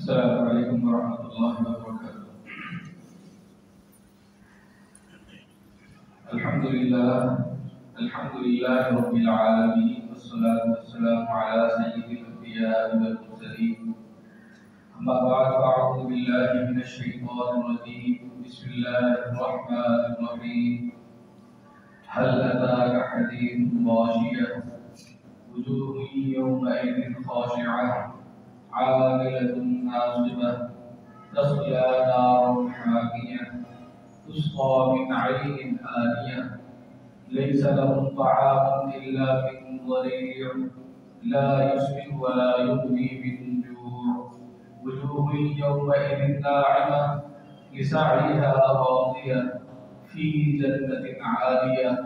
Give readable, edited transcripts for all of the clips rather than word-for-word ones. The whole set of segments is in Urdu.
السلام علیکم ورحمۃ اللہ وبرکاتہ۔ الحمد للہ رب العالمین والصلاة والسلام علی سید الانبیاء والمرسلین، اما بعد فاعوذ باللہ من الشیطان الرجیم، بسم اللہ الرحمن الرحیم۔ هل أتاك حديث الغاشية وجوه يومئذ خاشعة عاملة ناصبة تصلى نارا حامية تسقى من عين آنية ليس لهم طعام إلا من ضريع لا يسمن ولا يغني من جوع وجوه يومئذ ناعمة لسعيها راضية في جنة عالية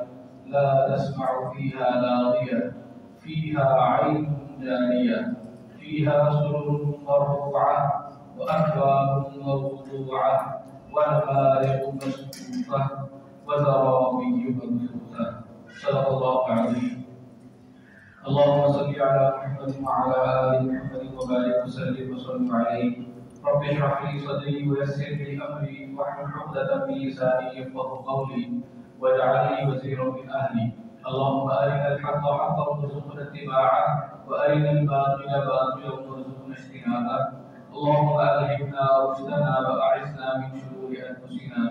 لا تسمع فيها لاغية فيها عين جارية فيها سرر مرفوعة وأكواب موضوعة ونمارق مصفوفة وزرابي مبثوثة صدق الله العظيم۔ اللهم صل على محمد وعلى آل محمد وبارك وسلم وصل عليه۔ رب اشرح لي صدري ويسر لي أمري واحلل عقدة من لساني يفقهوا قولي واجعل لي وزيرا من أهلي۔ اللهم أرنا الحق حقا وارزقنا اتباعه وأرنا الباطل باطلا وارزقنا اجتنابه۔ اللهم ألهمنا رشدنا وأعذنا من شرور أنفسنا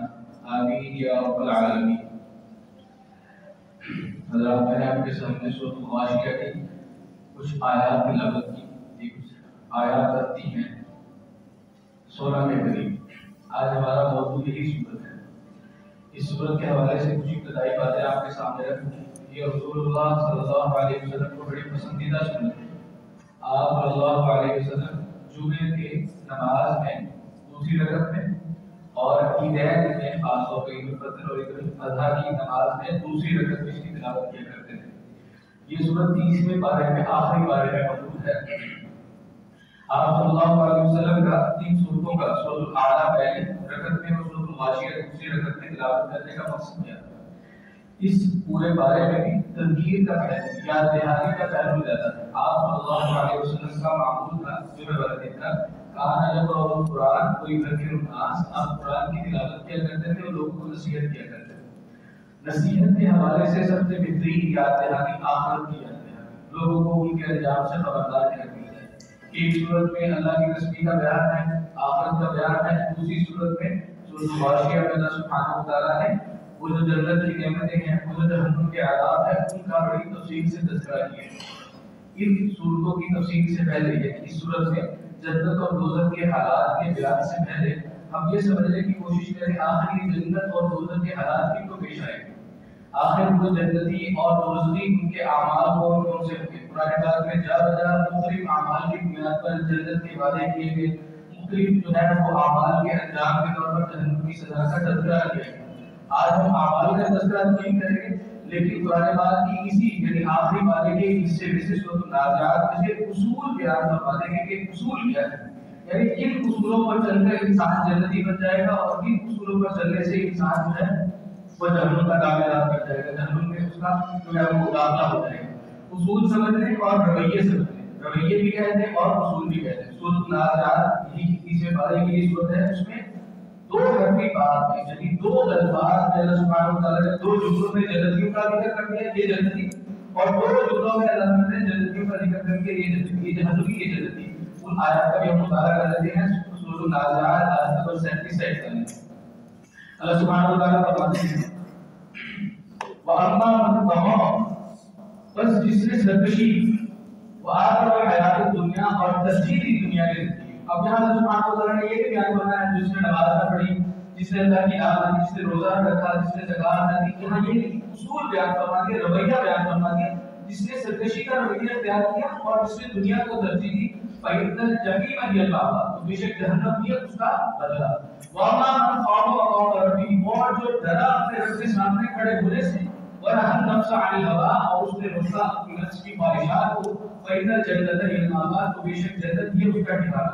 آمين یا رب العالمین۔ حضرات، میں نے آپ کے سامنے سورۃ الغاشیہ کی کچھ آیات تلاوت کی، کچھ آیات آتی ہیں 16 کے قریب۔ آج ہمارا موضوع یہی سورت ہے۔ اس سورت کے حوالے سے کچھ ابتدائی باتیں آپ کے سامنے رکھوں۔ یہ رسول اللہ صلی اللہ علیہ وسلم کو بڑی پسندیدہ سورت ہے۔ آپ صلی اللہ علیہ وسلم جمعے کے نماز میں دوسری رکعت میں اور عیدین میں خاص طور پہ عید الفطر اور عید الاضحیٰ کی نماز میں دوسری رکعت میں اس کی تلاوت کیا کرتے تھے۔ یہ سورت 30ویں پارے میں آخری پارے میں موجود ہے۔ آپ صلی اللہ علیہ وسلم کا 3 سورتوں کا سورۃ الاعلیٰ پہلی رکعت میں اور سورۃ الغاشیہ دوسری رکعت میں تلاوت کرنے کا مقصد کیا تھا؟ اس پورے بارے میں بھی تذکیر کا پہلو، یاد دہانی کا پہلو رہتا ہے۔ آپ صلی اللہ علیہ وسلم کا معمول تھا جمعہ والے دن کا کہاں جب قرآن کوئی ذکر الناس، آپ قرآن کی تلاوت کیا کرتے تھے اور لوگوں کو نصیحت کیا کرتے تھے۔ نصیحت کے حوالے سے سب سے بہترین یاد دہانی آخرت کی یاد دہانی، لوگوں کو ان کے انجام سے خبردار کر دی جائے۔ ایک صورت میں اللہ کی تسبیح کا بیان ہے، آخرت کا بیان ہے، دوسری صورت میں سورۃ الغاشیہ میں اللہ سبحانہ وتعالیٰ نے وہ جو جنت کی نعمتیں ہیں، وہ جو جہنم کے عذاب ہیں، ان کا بڑی تفصیل سے تذکرہ کیا ہے۔ ان صورتوں کی تفصیل سے پہلے اس صورت میں جنت اور دوزخ کے حالات کے بیان سے پہلے ہم یہ سمجھنے کی کوشش کریں آخری جنت اور دوزخ کے حالات کی تو پیش آئے گی۔ آخر وہ جنتی اور دوزخی ان کے اعمال کون سے ہوں گے؟ قرآن پاک میں جا بجا مختلف اعمال کی بنیاد پر جنت کے وعدے کیے گئے، مختلف جو ہے وہ اعمال کے انجام کے طور پر جہنم کی سزا کا تذکرہ کیا گیا۔ آج ہم اعمال کا تذکرہ نہیں کریں گے، لیکن قرآن پاک کی اسی یعنی آخری پارے کے حصے میں سے سورۃ النازعات میں سے اصول بیان فرما دیں گے کہ اصول کیا ہے، یعنی کن اصولوں پر چل کر انسان جنتی بن جائے گا اور کن اصولوں پر چلنے سے انسان جو ہے وہ جہنم کا داخلہ کر جائے گا، جہنم میں اس کا جو ہے وہ داخلہ ہو جائے گا۔ اصول سمجھنے اور رویے سمجھنے، رویے بھی کہتے ہیں اور اصول بھی کہتے ہیں۔ سورۃ النازعات یہی 30ویں پارے کی یہ سورت ہے، اس میں 2 حرفی بات ہے، یعنی 2 الفاظ اللہ سبحانہ وتعالیٰ نے 2 جملوں میں جنتیوں کا ذکر کر دیا، یہ جنتی، اور 2 جملوں میں اللہ نے جنتیوں کا ذکر کر کے یہ جنتی، یہ جہنمی، یہ جنتی۔ ان آیات کا بھی ہم مطالعہ کر لیتے ہیں۔ سورۃ النازعات آیت نمبر 37 سے 41 اللہ سبحانہ وتعالیٰ فرماتے ہیں وَأَمَّا مَنْ طَغَىٰ، بس جس نے سرکشی، وَآثَرَ الْحَیَاةَ الدُّنْیَا، اور ترجیح دی دنیا کی زندگی۔ اب یہاں اللہ سبحانہ وتعالیٰ نے یہ بھی بیان کرنا ہے جس نے نماز نہ پڑھی، جس نے اللہ کی نام مانی، جس نے روزہ نہ رکھا، جس نے زکات نہ دی، یہاں یہ اصول بیان فرما کے، رویہ بیان فرما کے، جس نے سرکشی کا رویہ اختیار کیا اور جس نے دنیا کو ترجیح دی، فَإِنَّ الْجَحِيمَ هِيَ الْمَأْوَىٰ، تو بے شک جہنم ہی ہے اس کا بدلہ۔ وَأَمَّا مَنْ خَافَ مَقَامَ رَبِّهِ، اور جو ڈرا اپنے رب کے سامنے کھڑے ہونے سے، وَنَهَى النَّفْسَ عَنِ الْهَوَىٰ، اور اس نے روکا اپنی نفس کی خواہشات کو، فَإِنَّ الْجَنَّةَ هِيَ الْمَأْوَىٰ، تو بے شک جنت ہی اس کا ٹھکانہ۔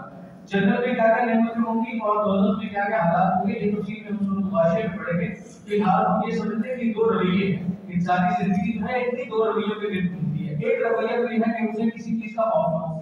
جنت میں کیا کیا نعمتیں ہوں گی اور دوزخ میں کیا کیا حالات ہوں گے، یہ تفصیل میں ہم سورۃ الغاشیہ میں پڑھیں گے۔ فی الحال ہم یہ سمجھتے ہیں کہ 2 رویے ہیں، انسانی زندگی جو ہے اتنی 2 رویوں کے گرد گھومتی ہے۔ ایک رویہ تو یہ ہے کہ اسے کسی چیز کا خوف نہ ہو،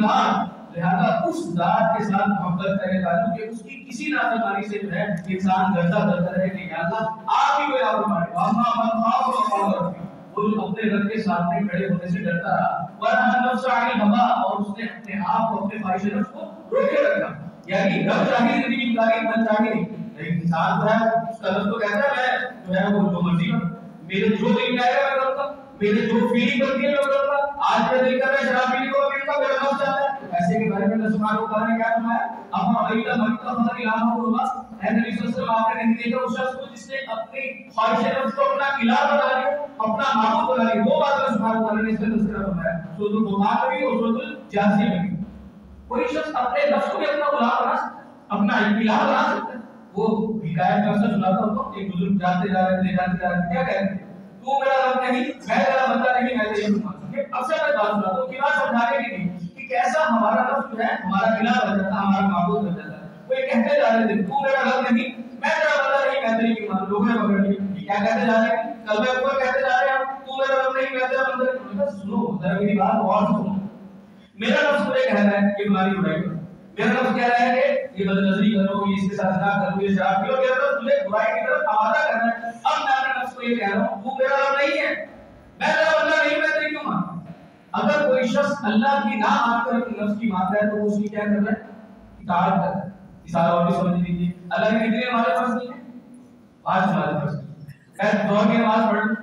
ذات، لہذا اس ذات کے ساتھ محبت کرے تعلق کہ اس کی کسی نافرمانی سے جو ہے انسان ڈرتا ڈرتا رہے کہ یا اللہ آپ ہی کوئی نافرمانی وہ جو اپنے رب کے سامنے کھڑے ہونے سے ڈرتا رہا، ورنہ نفس عن الہوا، اور اس نے اپنے آپ کو اپنے خواہش نفس کو روکے رکھا، یعنی رب چاہیے زندگی گزاری من چاہیے نہیں، لیکن انسان جو ہے اس کا رب تو کہتا ہے میں جو ہے وہ جو مرضی کروں، میرے جو دل میں آئے گا میں کروں گا، میرے جو فیلنگ بنتی ہے میں کروں گا، آج میرا دل کر رہا ہے شراب پینے کو پینے کا، میرا نفس چاہتا ہے، ایسے کے بارے میں اللہ سبحانہ وتعالیٰ نے کیا فرمایا، اما ایدا من اتخذ الہہ ہوگا، اے نبی صلی اللہ علیہ وسلم آپ نے نہیں دیکھا اس شخص کو جس نے اپنی خواہش نفس کو اپنا الہ بنا لیا، اپنا معبود بنا لیا، دو بات اللہ سبحانہ وتعالیٰ نے اس کا تذکرہ فرمایا، سورۃ البقرہ میں بھی اور سورۃ الجاثیہ میں بھی۔ کوئی شخص اپنے نفس کو بھی اپنا الہ بنا سکتا ہے، اپنا الہ بنا سکتا ہے۔ وہ حکایت میں اکثر سناتا ہوں، ایک بزرگ جاتے جا رہے تھے کیا کہتے ہیں، تو میرا رب نہیں، میں تیرا بندہ نہیں، میں تیری خدمت۔ یہ اکثر میں بات سناتا ہوں کہ بات سمجھانے کی نہیں کہ کیسا ہمارا نفس جو ہے ہمارا الہ بن جاتا ہے، ہمارا معبود بن جاتا ہے۔ وہ یہ کہتے جا رہے تھے تو میرا رب نہیں، میں تیرا بندہ نہیں، میں تیری خدمت۔ لوگوں نے پکڑ لیا، یہ کیا کہتے جا رہے ہیں، کلمہ اوپر کہتے جا رہے ہیں تو میرا رب نہیں، میں تیرا بندہ نہیں۔ سنو ذرا میری بات غور سے سنو، میرا نفس مجھے کہہ رہا ہے کہ تمہاری برائی کرو، میرا نفس کہہ رہا ہے کہ یہ بد نظری کرو، یہ اس کے ساتھ نہ کرو، یہ شراب پیو، میرا نفس تجھے برائی کی طرف آمادہ کرنا ہے۔ اب میں اپنے نفس کو یہ کہہ رہا ہوں تو میرا رب نہیں ہے، میں تیرا بندہ نہیں، میں تیری کیوں مانوں؟ اگر کوئی شخص اللہ کی نہ مان کر اپنے نفس کی مانتا ہے تو وہ اس کی کیا کر رہا ہے، اطاعت کر رہا ہے۔ مثال اور بھی سمجھ لیجیے، اللہ نے کتنے ہمارے فرض نہیں ہے، 5 ہمارے فرض ہیں۔ میں ظہر کی نماز پڑھ لوں،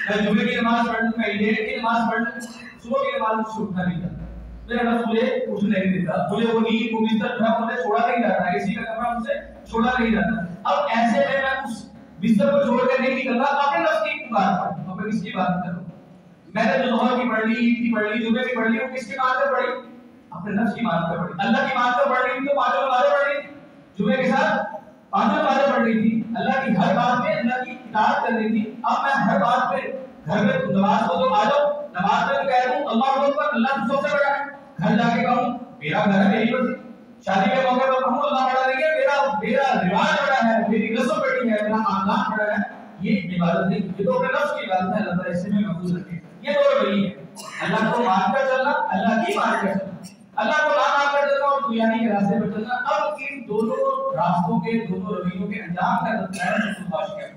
میں جمعے کی نماز پڑھ لوں، میں عید کی نماز پڑھ لوں، صبح کی نماز مجھ سے اٹھنا نہیں جاتا، میرا نفس مجھے اٹھنے نہیں دیتا، مجھے وہ نیند وہ بستر جو ہے مجھے چھوڑا نہیں جاتا، اسی کا کمرہ مجھ سے چھوڑا نہیں جاتا۔ اب ایسے میں اس بستر کو چھوڑ کر نہیں نکلتا، اپنے نفس کی بات کروں، اپنے کس کی بات کروں، میں نے جو ظہر کی پڑھ لی، عید کی پڑھ لی، جمعے کی پڑھ لی، وہ کس کی مان کر پڑھی، اپنے نفس کی مان کر پڑھی۔ اللہ کی مان کر پڑھ رہی تھی تو 5 نمازیں پڑھ رہی تھی، جمعے کے ساتھ 5 نمازیں پڑھ رہی تھی، اللہ کی ہر بات میں اللہ کی اطاعت کر رہی تھی۔ اب میں ہر بات پہ گھر میں نماز کو تو آ جاؤ، نماز میں تو کہہ دوں اللہ اکبر، اللہ تو سب سے بڑا ہے، گھر جا کے کہوں میرا گھر ہے میری مرضی، شادی کے موقع پر کہوں اللہ بڑا نہیں ہے، میرا رواج بڑا ہے، میری نسل بڑی ہے، میرا خاندان بڑا ہے، یہ عبادت نہیں، یہ تو اپنے نفس کی عبادت ہے۔ اللہ تعالیٰ اس سے میں محفوظ رکھے، یہ دو رویے ہیں، اللہ کو مان کر چلنا، اللہ کی مان کر چلنا، اللہ کو نہ مان کر چلنا اور دنیاوی کے راستے پر چلنا۔ اب ان دونوں راستوں کے دونوں رویوں کے انجام کا تذکرہ ہے۔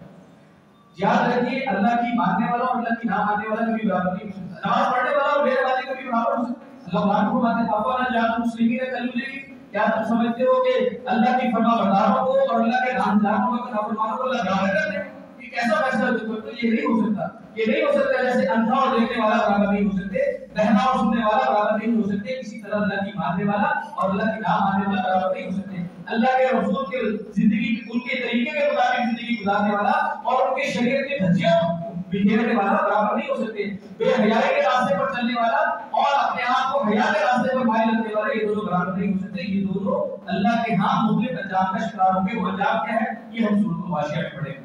یاد رکھیے اللہ کی ماننے والا اور اللہ کی نہ ماننے والا کبھی برابر نہیں ہو سکتا، نماز پڑھنے والا اور غیر ماننے کبھی برابر ہو سکتا۔ اللہ قرآن کو مانتے پاپا نہ جان مسلمین کلمہ، کیا تم سمجھتے ہو کہ اللہ کی فرما برداروں کو اور اللہ کے نافرمانوں کو نافرمانوں کو اللہ برابر کر دے؟ یہ کیسا فیصلہ ہے؟ تو یہ نہیں ہو سکتا، یہ نہیں ہو سکتا، جیسے اندھا اور دیکھنے والا برابر نہیں ہو سکتے، بہنا اور سننے والا برابر نہیں ہو سکتے، اسی طرح اللہ کی ماننے والا اور اللہ کی نہ ماننے والا برابر نہیں ہو سکتے۔ اللہ کے رسول کے زندگی ان کے طریقے کے مطابق زندگی گزارنے والا اور ان کے شریعت کے دھجیوں بکھیرنے والا برابر نہیں ہو سکتے، بے حیائی کے راستے پر چلنے والا اور اپنے آپ کو حیا کے راستے پر مائل رکھنے والا، یہ دونوں برابر نہیں ہو سکتے۔ یہ دونوں اللہ کے ہاں مختلف انجام کا شکار ہوں گے۔ وہ انجام کیا ہے یہ ہم سورۃ الغاشیہ میں پڑھیں گے۔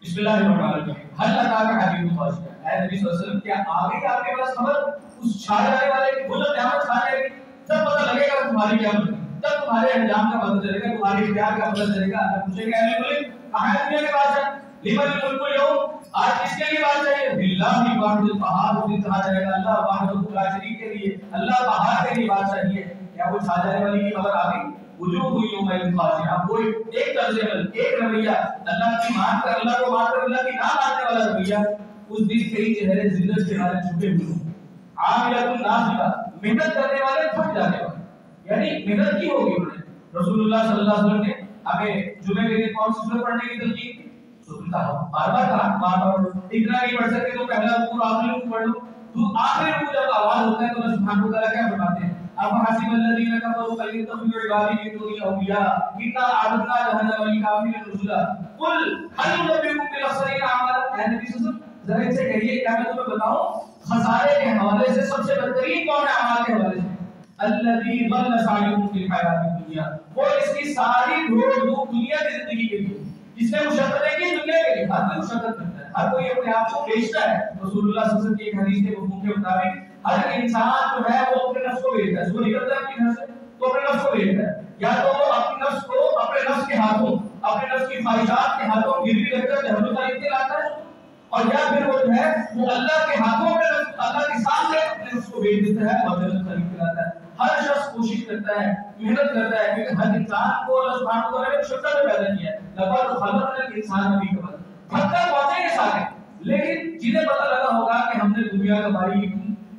بسم اللہ الرحمن الرحیم۔ حل اتاک حدیث الغاشیہ، اے نبی صلی اللہ علیہ وسلم کیا آ گئی آپ کے پاس خبر اس چھا جانے والے کی، وہ جو قیامت چھا جائے گی، جب پتہ لگے گا تمہاری قیامت، تب تمہارے انجام کا پتہ چلے گا، تمہارے اختیار کا پتہ چلے گا۔ اللہ پوچھے گا اے ملک کہاں ہے دنیا کے بادشاہ، لمن الملک اليوم، آج کس کے لیے بات چاہیے، للہ الواحد القہار، اس دن کہا جائے گا اللہ واحد لا شریک کے لیے، اللہ قہار کے لیے بات چاہیے۔ کیا وہ چھا جانے والی کی خبر آ گئی؟ وجوہ یومئذ خاشعہ، وہ ایک طرز عمل، ایک رویہ، اللہ کی مان کر اللہ کو مان کر اللہ کی نہ ماننے والا رویہ، اس دن کئی چہرے ذلت کے مارے چھپے ہوئے ہوں، عاملۃ ناصبہ، محنت کرنے والے تھک جانے والے، یعنی محنت کی ہوگی انہوں نے۔ رسول اللہ صلی اللہ علیہ وسلم نے ہمیں جمعے کے دن کون سی سورت پڑھنے کی تلقین کی؟ سورۃ القحف، بار بار کہا بار بار اتنا نہیں پڑھ سکتے تو پہلا رکوع آخری رکوع پڑھ لو، تو آخری رکوع جب آواز ہوتا ہے تو اللہ سبحانہ و تعالیٰ کیا فرماتے ہیں، افحسب الذین کفروا ان يتخذوا عبادی من دونی اولیاء انا اعتدنا جہنم للکافرین نزلا قل هل ننبئکم بالاخسرین اعمالا، اے نبی صلی اللہ علیہ وسلم ذرا ان سے کہیے کیا میں تمہیں بتاؤں خسارے کے حوالے سے سب سے بدترین کون ہے اعمال کے حوالے سے؟ الذی ضل سعیہ فی الحیاۃ الدنیا، وہ اس کی ساری دوڑ دھوپ دنیا کی زندگی کے لیے، جس نے مشقتیں کی دنیا کے لیے، ہر کوئی مشقت کرتا ہے، ہر کوئی اپنے آپ کو بیچتا ہے۔ رسول اللہ صلی اللہ علیہ وسلم کی ایک حدیث کے مفہوم کے مطابق ہر انسان جو ہے وہ اپنے نفس کو بیچتا ہے، صبح نکلتا ہے اپنے گھر سے تو اپنے نفس کو بیچتا ہے، یا تو وہ اپنے نفس کو اپنے نفس کے ہاتھوں، اپنے نفس کی خواہشات کے ہاتھوں گروی رکھ کر جہنم کا رزق لاتا ہے، اور یا پھر وہ جو ہے وہ اللہ کے ہاتھوں میں اللہ کے سامنے اپنے نفس کو بیچ دیتا ہے اور جنت کا رزق لاتا ہے۔ کرتا ہے, محنت کرتا ہے, کیونکہ ہر انسان کو اللہ سبحانہ و تعالیٰ نے شکر میں پیدا کیا ہے. لقد خلقنا الانسان فی کبد. تھک کر پہنچیں گے سارے, لیکن جنہیں پتہ لگا ہوگا کہ ہم نے دنیا کمائی,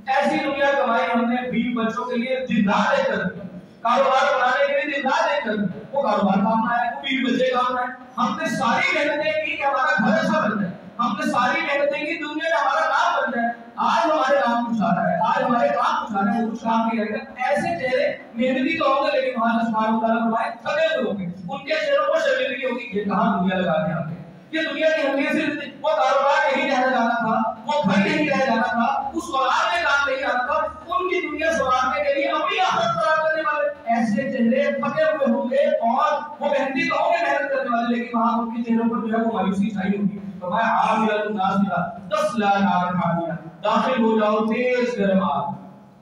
ایسی دنیا کمائی ہم نے بیوی بچوں کے لیے دن رات ایک کر دیا, کاروبار بنانے کے لیے دن رات ایک کر دیا, وہ کاروبار کام آیا, وہ بیوی بچے کام آئے. ہم نے ساری محنتیں کی کہ ہمارا گھر اچھا بن جائے, ہم نے ساری محنتیں کی دنیا میں ہمارا نام بن جائے. آج ہمارے نام کچھ آ رہا ہے, آج ہمارے کام کچھ آ رہا ہے, وہ کچھ کام نہیں رہے گا. ایسے چہرے محنتی تو ہوں گے, لیکن وہاں سبحانہ و تعالیٰ فرمائے تھکے ہوئے ہوں گے, ان کے چہروں پر شرمندگی ہوگی, یہ کہاں دنیا لگا کے آتے ہیں, یہ دنیا کی ہمیں صرف وہ کاروبار نہیں رہ جانا تھا, وہ گھر نہیں رہ جانا تھا, اس اولاد میں کام نہیں آنا تھا, ان کی دنیا سنوارنے کے لیے اپنی آخرت خراب کرنے والے ایسے چہرے تھکے ہوئے ہوں گے, اور وہ محنتی تو ہوں گے محنت کرنے والے, لیکن وہاں ان کے چہروں پر جو ہے وہ مایوسی چھائی ہوگی. فرمایا عاملۃ ناصبہ تصلیٰ نارا حامیہ, داخل ہو جاؤ تیز گرم آگ.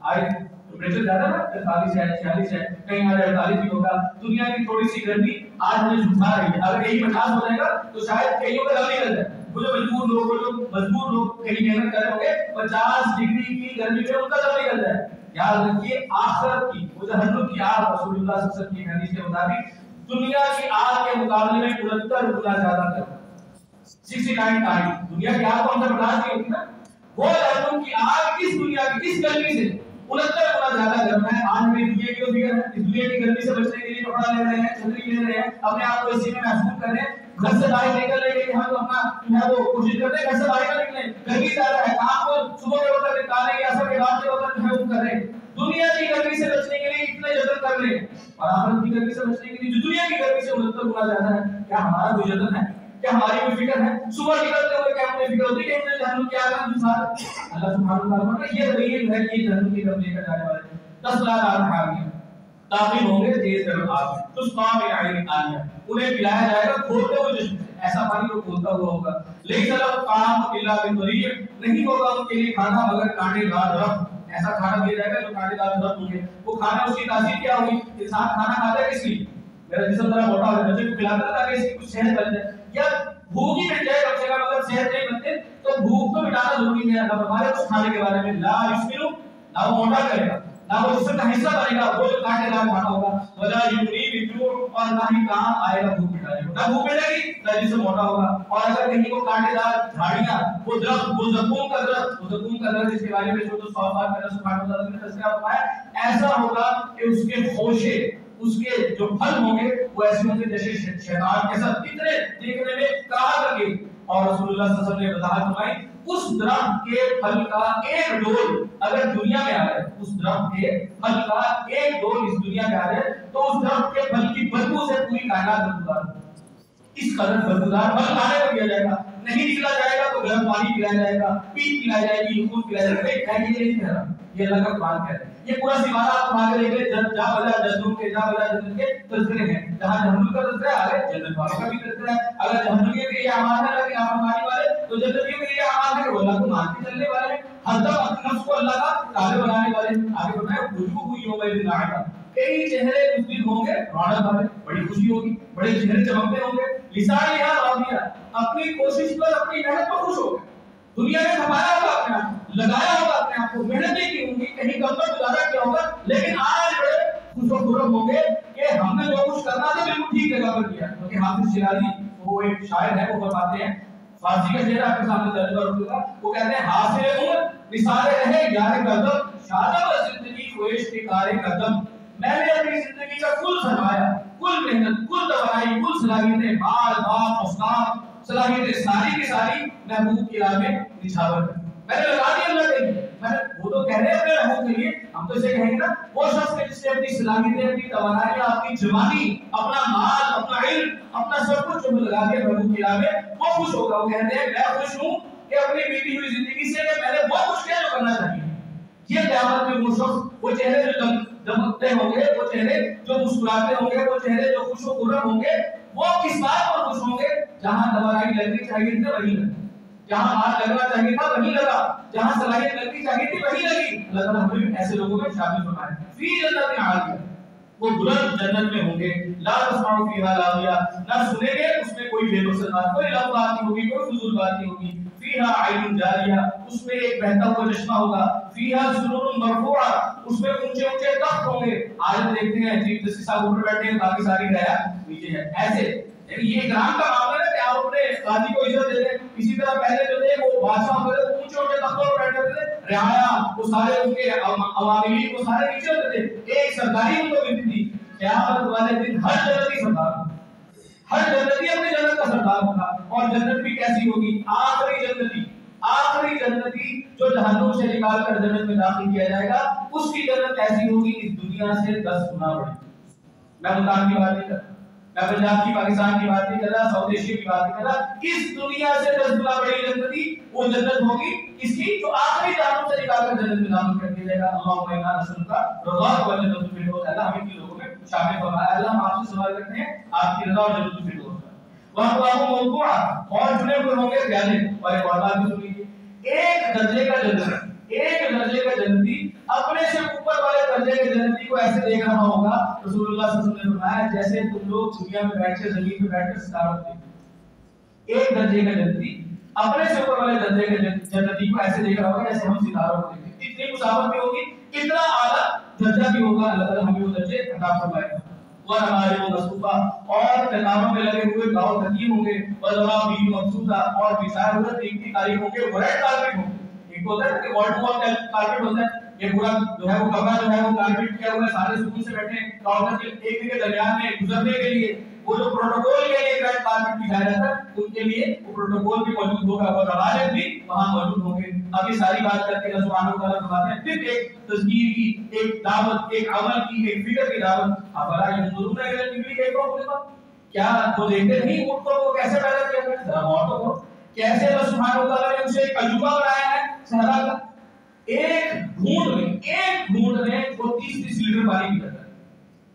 آج ٹیمپریچر زیادہ نا 43 ہے 46 ہے, کہیں 48 بھی ہوگا. دنیا کی تھوڑی سی گرمی آج ہمیں جھٹلا رہی ہے, اگر یہی 50 ہو جائے گا تو شاید کئیوں کا دم نکل جائے. وہ جو مجبور لوگ, وہ جو مجبور لوگ کہیں محنت کر رہے ہوں گے 50 ڈگری کی گرمی میں ان کا دم نکل جائے. یاد رکھیے آخرت کی وہ جہنم کی آگ رسول اللہ صلی اللہ علیہ وسلم کی حدیث کے مطابق دنیا کی آگ کے مقابلے میں 69 گنا زیادہ ہے. 69 ٹائم دنیا کی آگ کو ہم سے برداشت نہیں ہوتی نا, وہ جہنم کی آگ اس دنیا کی اس گرمی سے 69 گنا زیادہ گرم ہے. آج ہمیں دنیا کی فکر ہے, اس دنیا کی گرمی سے بچنے کے لیے کپڑا لے رہے ہیں, چھتری لے رہے ہیں, اپنے آپ کو اسی میں محفوظ کر رہے ہیں, گھر سے باہر نکل رہے ہیں, ہم اپنا جو ہے وہ کوشش کرتے ہیں گھر سے باہر نہ نکلیں, گرمی زیادہ ہے, کام کو صبح کے وقت نکالیں یا اثر کے بعد کے وقت جو ہے وہ کر رہے ہیں. دنیا کی گرمی سے بچنے کے لیے اتنے جتن کر رہے ہیں, اور آخرت کی گرمی سے بچنے کے لیے جو دنیا کی گرمی سے 69 گنا زیادہ ہے. کیا ہمارا کوئی جتن ہے, کیا ہماری کوئی فکر ہے؟ صبح نکلتے ہوئے کیا ہمیں فکر ہوتی ہے کہ ہم جہنم کیا کرنا دوسرا؟ اللہ سبحانہ و تعالیٰ یہ دلیل ہے کہ جہنم کی طرف لے کر جانے والے 10 لاکھ آدمی حامیہ داخل ہوں گے تیز گرم آگ میں, تسقیٰ من عین آنیہ, انہیں پلایا جائے گا کھولتے ہوئے چشمے سے, ایسا پانی جو کھولتا ہوا ہوگا. لیکن لہم طعام الا من ضریع, نہیں ہوگا ان کے لیے کھانا مگر کانٹے دار درخت. ایسا کھانا دیا جائے گا جو کانٹے دار درخت ہوں گے. وہ کھانا اس کی تاثیر کیا ہوگی؟ انسان کھانا کھاتا ہے کس لیے؟ میرا جسم ذرا موٹا ہو جائے, بچے کو کھلاتا ہے تاکہ اس کی کچھ صحت بن جائے, یا بھوک ہی مٹ جائے کم سے کم, اگر صحت نہیں بنتے تو بھوک تو مٹانا ضروری ہے. اللہ ہمارے اس کھانے کے بارے میں لا یسمن, نہ وہ موٹا کرے گا, نہ وہ جسم کا حصہ بنے گا, وہ جو کانٹے دار کھانا ہوگا. ولا یغنی من جوع, اور نہ ہی کام آئے گا بھوک مٹانے کو, نہ بھوک مٹے گی نہ جسم موٹا ہوگا. اور اگر کہیں وہ کانٹے دار جھاڑیاں, وہ درخت, وہ زقوم کا درخت, وہ زقوم کا درخت جس کے بارے میں جو صحابہ کا سبحان اللہ نے تذکرہ فرمایا, ایسا ہوگا کہ اس کے خوشے, اس کے جو پھل ہوں گے وہ ایسے ہوں گے جیسے شیطان کے ساتھ اتنے دیکھنے میں کہا کرے. اور رسول اللہ صلی اللہ علیہ وسلم نے وضاحت فرمائی اس درخت کے پھل کا ایک ڈول اگر دنیا میں آ جائے, اس درخت کے پھل کا ایک ڈول اس دنیا میں آ جائے تو اس درخت کے پھل کی بدبو سے پوری کائنات بدبودار, اس قدر بدبودار پھل کھانے کو دیا جائے گا. نہیں نکلا جائے گا تو گرم پانی پلایا جائے گا, پیپ پلائی جائے گی, خون پلایا جائے گا. یہ نہیں کہہ رہا, یہ اللہ کا قرآن کہہ رہا ہے. یہ پورا سیمانہ آپ پڑھا کے لے کے جا بجا جہنم کے, جا بجا جنت کے تذکرے ہیں. جہاں جہنم کا تذکرہ ہے آگے جنت والوں کا بھی تذکرہ ہے. اگر جہنمیوں کے یہ اعمال ہے کہ آپ ماننے والے, تو جنتیوں کے یہ اعمال ہے کہ وہ اللہ کو مان کے چلنے والے ہیں, ہر دم اپنے نفس کو اللہ کا تابع بنانے والے ہیں. آگے بتایا وجوہ یومئذ ناعمہ, کئی چہرے اس دن ہوں گے رونق والے, بڑی خوشی ہوگی, بڑے چہرے چمکتے ہوں گے. لسانہا راضیہ, اپنی کوشش پر, اپنی محنت پر خوش ہو گئے. دنیا میں کھپایا ہوگا اپنے آپ, لگایا ہوگا اپنے آپ کو, محنت نہیں کی ہوگی, کہیں کم پر گزارا کیا ہوگا, لیکن آج بڑے خوش و خرم ہوں گے کہ ہم نے جو کچھ کرنا تھا بالکل ٹھیک جگہ پر کیا. کیونکہ حافظ شیرازی وہ ایک شاعر ہے, وہ فرماتے ہیں, فارسی کا شعر آپ کے سامنے ترجمہ رکھوں گا, وہ کہتے ہیں حاصل عمر نثار رہے یار قدم, شاداب زندگی خویش کے کار قدم. میں نے اپنی زندگی کا کل سرمایہ, کل محنت, کل توانائی, کل صلاحیتیں, مال باپ اوقات, صلاحیتیں ساری کی ساری محبوب کی راہ میں نچھاور کر میں نے لگا دی اللہ کے لیے. میں نے, وہ تو کہہ رہے ہیں اپنے محبوب کے لیے, ہم تو اسے کہیں گے نا وہ شخص کے جس نے اپنی صلاحیتیں, اپنی توانائیاں, اپنی جوانی, اپنا مال, اپنا علم, اپنا سب کچھ جو لگا دیا محبوب کی راہ میں, وہ خوش ہوگا. وہ کہتے ہیں میں خوش ہوں کہ اپنی بیتی ہوئی زندگی سے کہ میں نے وہ کچھ کیا جو کرنا چاہیے. یہ قیامت میں وہ شخص, وہ چہرے جو دمکتے ہوں گے, وہ چہرے جو مسکراتے ہوں گے, وہ چہرے جو خوش و خرم ہوں گے, وہ کس بات پر خوش ہوں گے؟ جہاں توانائی لگنی چاہیے تھی وہی لگی, جہاں مال لگنا چاہیے تھا وہی لگا, جہاں صلاحیت لگنی چاہیے تھی وہی لگی. اللہ تعالیٰ ہمیں ایسے لوگوں میں شامل فرمائے. فی جنت عالیہ, وہ بلند جنت میں ہوں گے. لا تسمع فیہا لاغیہ, نہ سنیں گے اس میں کوئی بے مقصد بات, کوئی لغو بات نہیں ہوگی, کوئی فضول بات نہیں ہوگی. فیہا عین جاریہ, اس میں ایک بہتا ہوا چشمہ ہوگا. فیہا سرر مرفوعہ, اس میں اونچے اونچے تخت ہوں گے. آج ہم دیکھتے ہیں چیف جسٹس صاحب اوپر بیٹھے ہیں, باقی ساری رعایا نیچے ہے. ایسے یہ اکرام کا معاملہ ہے کہ آپ اپنے قاضی کو عزت دے دیں. اسی طرح پہلے جو تھے وہ بادشاہ ہوتے تھے, اونچے اونچے تختوں پر بیٹھے تھے, رعایا وہ سارے ان کے عواملین وہ سارے نیچے ہوتے تھے. ایک سرداری ان کو ملتی تھی. قیامت والے دن ہر جنتی سردار, ہر جنتی اپنی جنت کا سردار ہوگا. اور جنت بھی کیسی ہوگی؟ آخری جنتی, آخری جنتی جو جہنم سے نکال کر جنت میں داخل کیا جائے گا, اس کی جنت ایسی ہوگی اس دنیا سے 10 گنا بڑی. میں ملتان کی بات نہیں کر رہا, میں پنجاب کی پاکستان کی بات نہیں کر رہا, ساؤتھ ایشیا کی بات نہیں کر رہا. اس دنیا سے 10 گنا بڑی جنتی وہ جنت ہوگی اس کی جو آخری جہنم سے نکال کر جنت میں داخل کر دیا جائے گا. اللہم انا نسألک رضاک والجنۃ الفردوس. اللہ ہمیں ان لوگوں میں شامل فرمائے. اللہ ہم آپ سے سوال کرتے ہیں آپ کی رضا اور جنت الفردوس. وَأَقْوَامٌ مَوْضُوعَةٌ, اور چنے ہوئے ہوں گے پیالے. اور ایک اور بات بھی سن لیجیے, ایک درجے کا جنتی, ایک درجے کا جنتی اپنے سے اوپر والے درجے کے جنتی کو ایسے دیکھ رہا ہوگا. رسول اللہ صلی اللہ علیہ وسلم نے فرمایا جیسے تم لوگ دنیا میں بیٹھ کے زمین پہ بیٹھ کر ستاروں کو دیکھتے. ایک درجے کا جنتی اپنے سے اوپر والے درجے کے جنتی کو ایسے دیکھ رہا ہوگا جیسے ہم ستاروں کو دیکھتے. اتنی مساوت بھی ہوگی, اتنا اعلیٰ درجہ بھی ہوگا. اللہ تعالیٰ ہمیں وہ درجے عطا فرمائے. اور ہمارے وہ مصطفیٰ اور کتابوں میں لگے ہوئے گاؤں تکیے ہوں گے, اور بھی مقصودہ اور بچائے ہوئے تین کی تاریخ ہوں گے, ریڈ کارپیٹ ہوں گے. ایک ہوتا ہے کہ وال ٹو وال کارپیٹ ہوتا ہے, یہ پورا جو ہے وہ کمرہ جو ہے وہ کارپیٹ کیا ہوا ہے, سارے سکون سے بیٹھے ہیں کاؤنٹر کے ایک کے درمیان میں گزرنے کے لیے. وہ جو پروٹوکول کے لیے ریڈ کارپیٹ بچایا جاتا ہے ان کے لیے وہ پروٹوکول بھی موجود ہوگا اور روایت بھی وہاں موجود ہوں گے. اب یہ ساری بات کر کے اللہ سبحانہ و تعالیٰ فرماتے ہیں پھر ایک تذکیر کی, ایک دعوت, ایک عمل کی, ایک فکر کی دعوت. افلا ينظرون الى الابل كيف خلقت, کیا وہ دیکھتے نہیں اونٹ کو کیسے پیدا کیا گیا؟ ذرا غور تو کرو کیسے اللہ سبحانہ و تعالیٰ نے اسے ایک عجوبہ بنایا ہے صحرا کا. ایک گھونٹ میں وہ 30 لیٹر پانی پی جاتا ہے.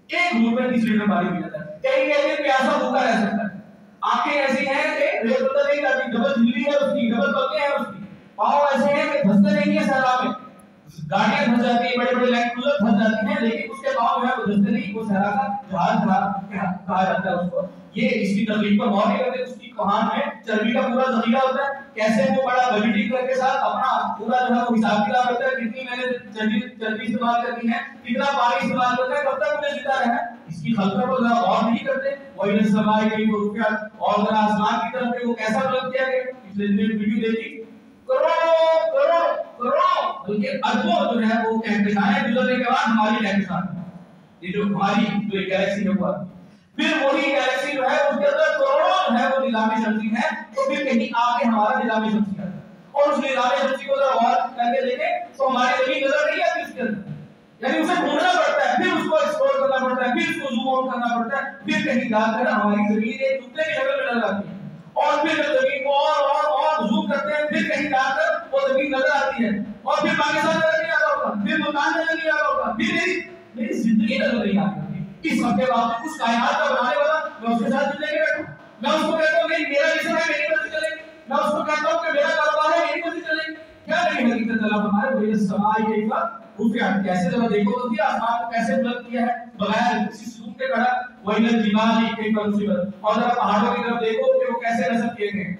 ایک گھونٹ میں 30 لیٹر پانی پی جاتا ہے. کہیں کہتے پیاسا بھوکا رہ سکتا ہے. آنکھیں ایسی ہیں کہ ریت پتہ نہیں جاتی, ڈبل جھلی ہے اس کی, ڈبل پکے ہیں اس کی. پاؤں ایسے ہیں کہ دھستے نہیں ہیں صحرا میں, گاڑیاں دھس جاتی ہیں, بڑے بڑے لینڈ کروزر دھس جاتی ہیں, لیکن اس کے پاؤں جو ہے وہ دھستے نہیں. وہ صحرا کا جہاز کہا جاتا ہے اس کو. یہ اس کی تقریب پر غور نہیں کرتے. اس کی کہان میں چربی کا پورا ذخیرہ ہوتا ہے, کیسے وہ بڑا بجٹنگ کر کے ساتھ اپنا پورا جو ہے وہ حساب کتاب رکھتا ہے, کتنی میں نے چربی استعمال کرنی ہے, کتنا پانی استعمال کرنا ہے, کب تک مجھے زندہ رہنا ہے. اس کی خلقت پر ذرا غور نہیں کرتے. وہی نے سمائے گئی وہ رکھا, اور ذرا آسمان کی طرف پہ وہ کیسا بلند کیا گیا. پچھلے دن ویڈیو دیکھی, کروڑوں بلکہ اربوں جو ہے وہ کہکشائیں گزرنے کے بعد ہماری کہکشاں, یہ جو ہماری جو گیلیکسی ہے وہ آتی. پھر وہی گیلیکسی جو ہے اس کے اندر کروڑوں جو ہے وہ نظام شمسی ہے, تو پھر کہیں آگے ہمارا نظام شمسی ہے. اور اس نظام شمسی کو ذرا غور کر کے دیکھیں تو ہماری زمین نظر نہیں آتی اس کے اندر. یعنی اسے ڈھونڈنا پڑتا ہے, پھر اس کو ایکسپلور کرنا پڑتا ہے, پھر اس کو زوم آؤٹ کرنا پڑتا ہے, پھر کہیں جا کر ہماری زمین ایک نقطے کی شکل میں نظر آتی ہے. اور پھر زمین کو اور زوم کرتے ہیں, پھر کہیں جا کر وہ زمین نظر آتی ہے. اور پھر پاکستان نظر نہیں آ رہا ہوگا, پھر ملتان نظر نہیں آ رہا ہوگا, پھر میری زندگی نظر نہیں آ رہی. اس وقت کے بعد اس کائنات کا بنانے والا, میں اس کے ساتھ زندگی بیٹھوں, میں اس کو کہتا ہوں نہیں میرا مشن ہے میری مرضی چلے, میں اس کو کہتا ہوں کہ میرا کاروبار ہے میری مرضی چلے. کیا نہیں حقیقت اللہ فرمائے وہ یہ سمائی کے بعد رفعت, کیسے ذرا دیکھو تو کیا آسمان کو کیسے بلند کیا ہے بغیر کسی ستون کے کھڑا. وہی الجبال کیف نصبت, اور ذرا پہاڑوں کی طرف دیکھو کہ وہ کیسے نصب کیے گئے.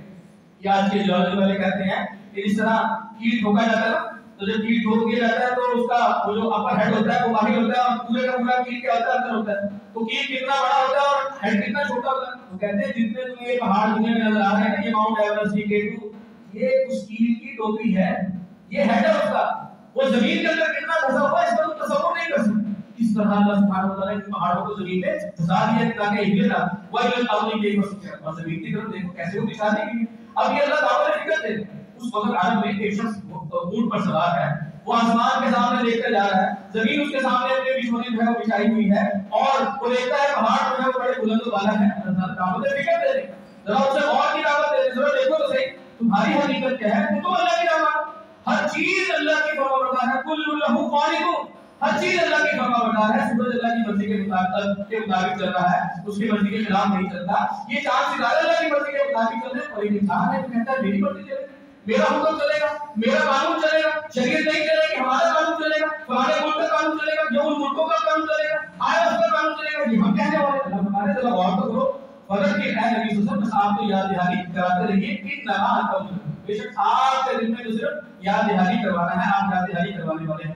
یہ آج کے جیولوجی والے کہتے ہیں کہ اس طرح کیل ٹھوکا جاتا ہے نا, تو جب کیل ٹھوک دیا جاتا ہے تو اس کا وہ جو اپر ہیڈ ہوتا ہے وہ باہر ہوتا ہے, اور پورے کا پورا کیل کیا ہوتا ہے اندر ہوتا ہے. تو کیل کتنا بڑا ہوتا ہے اور ہیڈ کتنا چھوٹا ہوتا ہے. وہ کہتے ہیں جتنے تمہیں یہ پہاڑ دنیا میں نظر آ رہے ہیں, یہ ماؤنٹ ایورسٹ, یہ K2, یہ اس کیل کی ٹوپی ہے, یہ ہیڈ ہے اس کا. وہ زمین کے اندر کتنا دھسا ہوا ہے اس کا تم تصور نہیں کر سکتے. اس طرح اللہ سبحانہ و تعالیٰ نے پہاڑوں کو زمین میں دھسا دیا تاکہ ہلے نہ. وہی الارض کیف سطحت, اور زمین کی طرف دیکھو کیسے وہ بچھا دی گئی. اب یہ اللہ تعالیٰ نے فکر دے. اس وقت عرب میں ایک شخص اونٹ پر سوار ہے, وہ آسمان کے سامنے دیکھ کر جا رہا ہے, زمین اس کے سامنے اپنے بچھونے جو ہے وہ بچھائی ہوئی ہے, اور وہ دیکھتا ہے پہاڑ جو ہے وہ بڑے بلند و بالا ہے. اللہ تعالیٰ فکر دے, ذرا اسے اور کی دعوت دے, ذرا دیکھو تو صحیح تمہاری حقیقت کیا ہے. تم اللہ کی دعوت, ہر چیز اللہ کی فرمانبردار ہے. کل لہ قانتون, ہر چیز اللہ کی فرمانبردار ہے. سورج اللہ کی مرضی کے مطابق چل رہا ہے, اس کی مرضی کے خلاف نہیں چلتا. یہ چاند ستارے اللہ کی مرضی کے مطابق چل رہے ہیں, اور ایک انسان ہے جو کہتا ہے میری مرضی چلے, میرا حکم چلے گا, میرا قانون چلے گا, شریعت نہیں چلے گی, ہمارا قانون چلے گا, فلانے ملک کا قانون چلے گا, جو ان ملکوں کا قانون چلے گا, آیا اس کا قانون چلے گا. یہ ہم کہنے والے اللہ ہمارے ذرا غور تو کرو. فضل کے اے نبی صلی اللہ علیہ وسلم, آپ کو یاد دہانی کراتے رہیے کہ نما بے شک آپ کے دل میں جو صرف یاد دہانی کروانا ہے, آپ یاد دہانی کروانے والے ہیں.